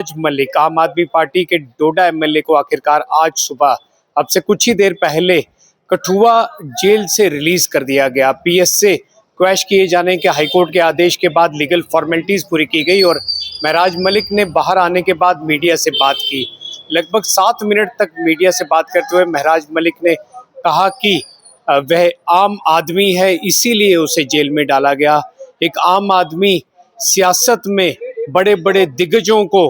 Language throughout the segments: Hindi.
मलिक आम आदमी पार्टी के डोडा एमएलए को आखिरकार आज सुबह अब से कुछ ही देर पहले कठुआ जेल से रिलीज कर दिया गया। पीएस से क्वैश किए जाने के हाईकोर्ट के आदेश के बाद लीगल फॉर्मेलिटीज पूरी की गई और महराज मलिक ने बाहर आने के बाद मीडिया से बात की। लगभग 7 मिनट तक मीडिया से बात करते हुए महराज मलिक ने कहा कि वह आम आदमी है, इसीलिए उसे जेल में डाला गया। एक आम आदमी सियासत में बड़े बड़े दिग्गजों को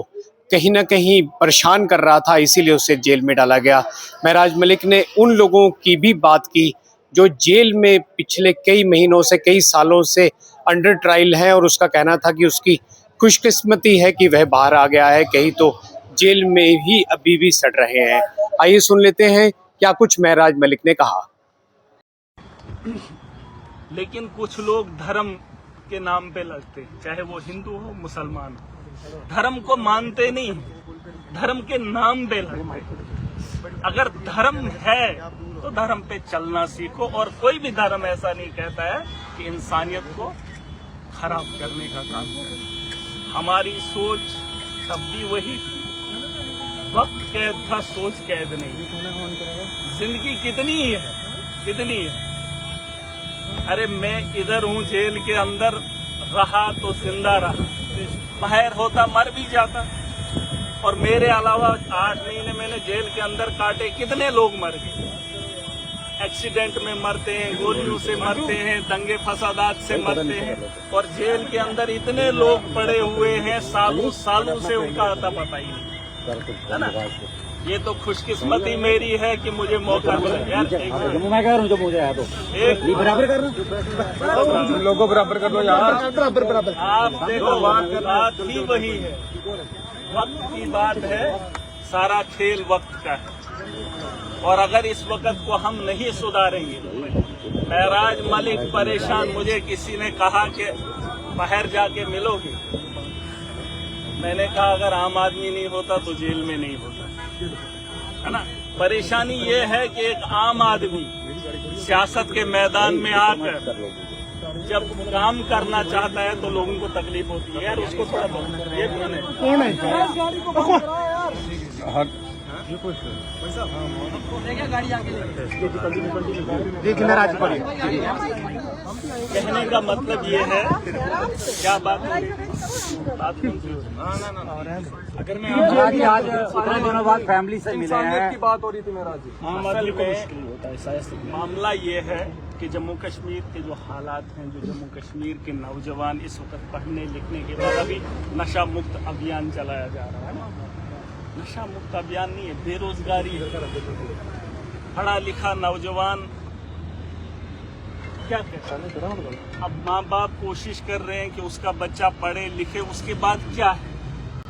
कहीं ना कहीं परेशान कर रहा था, इसीलिए उसे जेल में डाला गया। महराज मलिक ने उन लोगों की भी बात की जो जेल में पिछले कई महीनों से, कई सालों से अंडर ट्रायल हैं और उसका कहना था कि उसकी खुशकिस्मती है कि वह बाहर आ गया है, कहीं तो जेल में ही अभी भी सड़ रहे हैं। आइए सुन लेते हैं क्या कुछ महराज मलिक ने कहा। लेकिन कुछ लोग धर्म के नाम पे लड़ते, चाहे वो हिंदू हो मुसलमान हो, धर्म को मानते नहीं, धर्म के नाम पे लड़ते। अगर धर्म है तो धर्म पे चलना सीखो। और कोई भी धर्म ऐसा नहीं कहता है कि इंसानियत को खराब करने का काम करे। हमारी सोच तब भी वही वक्त कैद था, सोच कैद नहीं। जिंदगी कितनी है। अरे मैं इधर हूँ, जेल के अंदर रहा तो जिंदा रहा, बाहर होता मर भी जाता। और मेरे अलावा 8 महीने मैंने जेल के अंदर काटे, कितने लोग मर गए। एक्सीडेंट में मरते हैं, गोलियों से मरते हैं, दंगे फसादात से मरते हैं। और जेल के अंदर इतने लोग पड़े हुए हैं, सालों से उनका आता पता ही नहीं, है ना। ये तो खुशकिस्मती मेरी है कि मुझे मौका मिला यार। मैं कह रहा हूँ जो मुझे है तो एक बराबर करना, लोगों बराबर कर लो यार, बराबर। आप देखो, बात ही वही है, वक्त की बात है। सारा खेल वक्त का है। और अगर इस वक्त को हम नहीं सुधारेंगे, महराज मलिक परेशान। मुझे किसी ने कहा कि बाहर जाके मिलोगे, मैंने कहा अगर आम आदमी नहीं होता तो जेल में नहीं होता, है ना। परेशानी ये है कि एक आम आदमी सियासत के मैदान में आकर जब काम करना चाहता है तो लोगों को तकलीफ होती है यार। उसको थोड़ा ये कौन है कहने का मतलब ये है, क्या बात अगर मैं आज इतने दिनों बाद फैमिली से मिले हैं की बात हो रही थी मेरा जी। असल में मामला ये है कि जम्मू कश्मीर के जो हालात हैं, जो जम्मू कश्मीर के नौजवान इस वक्त पढ़ने लिखने के बाद अभी नशा मुक्त अभियान चलाया जा रहा है ना। नशा मुक्त अभियान नहीं है, बेरोजगारी है। पढ़ा लिखा नौजवान क्या कहता है, अब माँ बाप कोशिश कर रहे हैं कि उसका बच्चा पढ़े लिखे, उसके बाद क्या है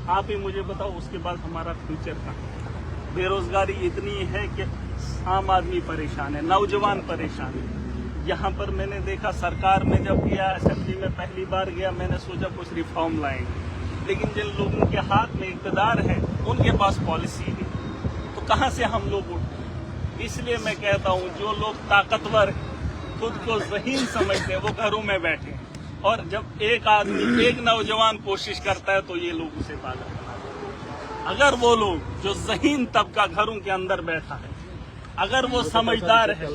आप ही मुझे बताओ, उसके बाद हमारा फ्यूचर का। बेरोजगारी इतनी है कि आम आदमी परेशान है, नौजवान परेशान है। यहाँ पर मैंने देखा, सरकार में जब गया, असेंबली में पहली बार गया, मैंने सोचा कुछ रिफॉर्म लाएंगे, लेकिन जिन लोगों के हाथ में इक़्तिदार है उनके पास पॉलिसी नहीं, तो कहाँ से हम लोग उठे। इसलिए मैं कहता हूँ, जो लोग ताकतवर हैं, खुद को ज़हीन समझते हैं, वो घरों में बैठे। और जब एक आदमी, एक नौजवान कोशिश करता है तो ये लोग उसे पागल बनाते हैं। अगर वो लोग जो ज़हीन तबका घरों के अंदर बैठा है, अगर वो समझदार है,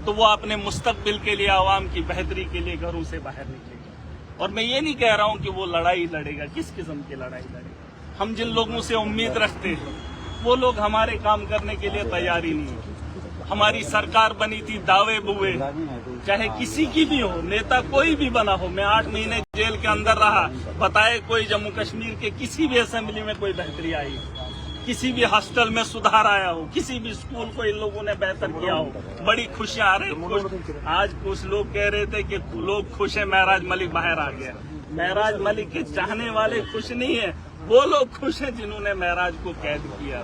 तो वो अपने मुस्तकबिल के लिए, आवाम की बेहतरी के लिए घरों से बाहर निकलेगा। और मैं ये नहीं कह रहा हूँ कि वो लड़ाई लड़ेगा, किस किस्म की लड़ाई लड़ेगा। हम जिन लोगों से उम्मीद रखते हैं वो लोग हमारे काम करने के लिए तैयार ही नहीं है। हमारी सरकार बनी थी दावे बुए, चाहे किसी की भी हो, नेता कोई भी बना हो। मैं 8 महीने जेल के अंदर रहा, बताए कोई जम्मू कश्मीर के किसी भी असेंबली में कोई बेहतरी आई, किसी भी हॉस्टल में सुधार आया हो, किसी भी स्कूल को इन लोगों ने बेहतर किया हो, बड़ी खुशियां आ रही खुश। आज कुछ लोग कह रहे थे कि लोग खुश हैं, महराज मलिक बाहर आ गया। महराज मलिक के चाहने वाले खुश नहीं है, वो लोग खुश हैं जिन्होंने महराज को कैद किया।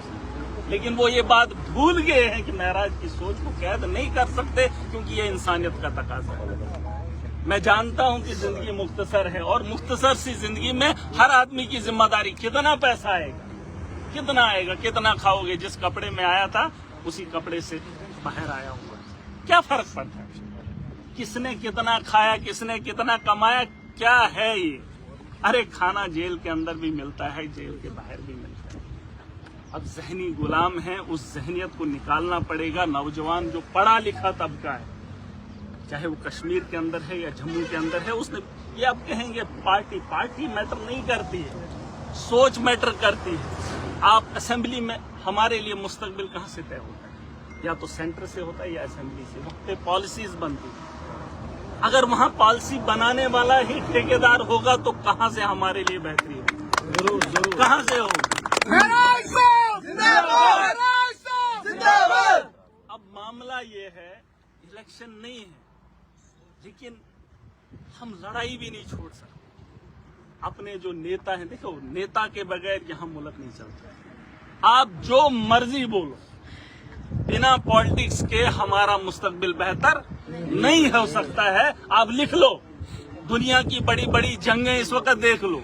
लेकिन वो ये बात भूल गए हैं कि महराज की सोच को कैद नहीं कर सकते, क्योंकि ये इंसानियत का तकाजा है। मैं जानता हूं कि जिंदगी मुख्तसर है, और मुख्तसर सी जिंदगी में हर आदमी की जिम्मेदारी, कितना पैसा आएगा, कितना खाओगे। जिस कपड़े में आया था उसी कपड़े से बाहर आया हुआ, क्या फर्क पड़ता है। किसने कितना खाया, किसने कितना कमाया, क्या है ये। अरे खाना जेल के अंदर भी मिलता है, जेल के बाहर भी मिलता है। अब जहनी गुलाम है, उस जहनियत को निकालना पड़ेगा। नौजवान जो पढ़ा लिखा तबका है, चाहे वो कश्मीर के अंदर है या जम्मू के अंदर है, उसने ये आप कहेंगे पार्टी मैटर नहीं करती है, सोच मैटर करती है। आप असेंबली में, हमारे लिए मुस्तकबिल कहाँ से तय होता है? या तो सेंटर से होता है या असेंबली से। वहाँ पे पॉलिसीज बनती है। अगर वहाँ पॉलिसी बनाने वाला ही ठेकेदार होगा तो कहाँ से हमारे लिए बेहतरी होगी? जरूर कहाँ से होगी? अब मामला ये है, इलेक्शन नहीं है, लेकिन हम लड़ाई भी नहीं छोड़ सकते। अपने जो नेता हैं, देखो नेता के बगैर यहाँ मुल्क नहीं चलता। आप जो मर्जी बोलो, बिना पॉलिटिक्स के हमारा मुस्तकबिल बेहतर नहीं हो सकता है। आप लिख लो, दुनिया की बड़ी बड़ी जंगें इस वक्त देख लो,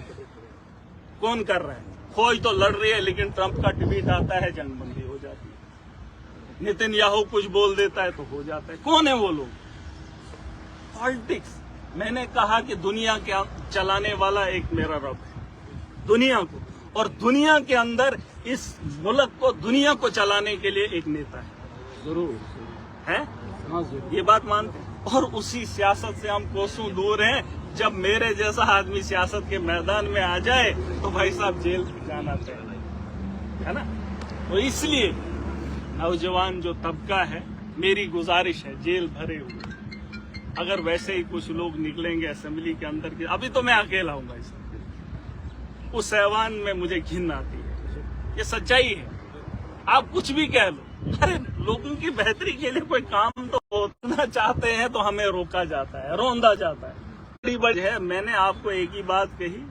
कौन कर रहा है? फौज तो लड़ रही है, लेकिन ट्रंप का ट्वीट आता है, जंग बंदी हो जाती है। नेतन्याहू कुछ बोल देता है तो हो जाता है। कौन है वो लोग? पॉलिटिक्स। मैंने कहा कि दुनिया के चलाने वाला एक मेरा रब है, दुनिया को, और दुनिया के अंदर इस मुल्क को, दुनिया को चलाने के लिए एक नेता है। जरूर है, ये बात मानते हैं। और उसी सियासत से हम कोसों दूर हैं। जब मेरे जैसा आदमी सियासत के मैदान में आ जाए तो भाई साहब जेल जाना चाहिए, है ना? तो इसलिए नौजवान जो तबका है, मेरी गुजारिश है, जेल भरे हुए, अगर वैसे ही कुछ लोग निकलेंगे असेंबली के अंदर के, अभी तो मैं अकेला हूँ भाई साहब, उस ऐवान में मुझे घिन आती है। ये सच्चाई है। आप कुछ भी कह लो, अरे लोगों की बेहतरी के लिए कोई काम तो होना चाहते हैं तो हमें रोका जाता है, रोंदा जाता है। बड़ी बड़ी है। मैंने आपको एक ही बात कही,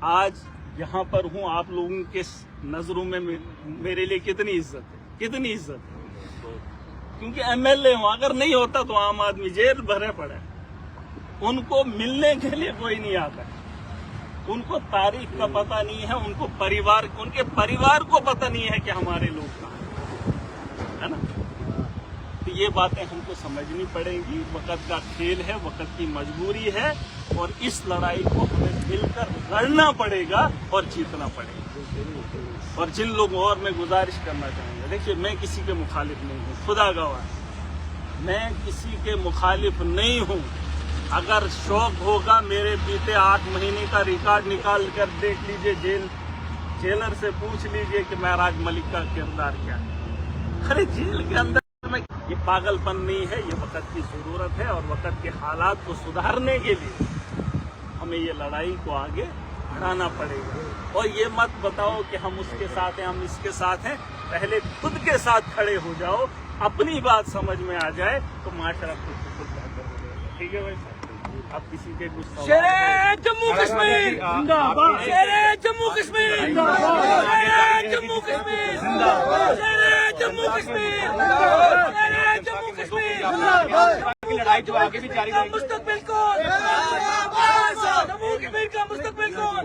आज यहाँ पर हूँ, आप लोगों के नजरों में मेरे लिए कितनी इज्जत है, कितनी इज्जत है, क्योंकि एमएलए हूँ। अगर नहीं होता तो आम आदमी जेल भरे पड़े, उनको मिलने के लिए कोई नहीं आता है, उनको तारीख का पता नहीं है, उनको परिवार, उनके परिवार को पता नहीं है कि हमारे लोग कहाँ है ना? तो ये बातें हमको समझनी पड़ेगी। वक्त का खेल है, वक्त की मजबूरी है, और इस लड़ाई को हमें मिलकर लड़ना पड़ेगा और जीतना पड़ेगा। और जिन लोगों, और मैं गुजारिश करना चाहूँगा, देखिए मैं किसी के मुखालिफ नहीं हूँ, खुदा गवाह, मैं किसी के मुखालिफ नहीं हूँ। अगर शौक होगा, मेरे बीते 8 महीने का रिकॉर्ड निकाल कर देख लीजिए, जेलर से पूछ लीजिए कि महराज मलिक का किरदार क्या है। अरे जेल के अंदर में ये पागलपन नहीं है, ये वक्त की जरूरत है, और वक्त के हालात को सुधारने के लिए हमें ये लड़ाई को आगे बढ़ाना पड़ेगा। और ये मत बताओ कि हम उसके साथ हैं, हम इसके साथ हैं। पहले खुद के साथ खड़े हो जाओ, अपनी बात समझ में आ जाए तो माशरा खुद से खुद बेहतर हो जाएगा। ठीक है भाई साहब? अब किसी के कुछ शेरे जम्मू कश्मीर जिंदाबाद, शेरे जम्मू कश्मीर जिंदाबाद, शेरे जम्मू कश्मीर जिंदाबाद, शेरे जम्मू कश्मीर जिंदाबाद, शेरे जम्मू कश्मीर जिंदाबाद। लड़ाई तो आगे भी जारी रहेगी। मुस्तकबिल कौन? जम्मू कश्मीर का मुस्तकबिल कौन?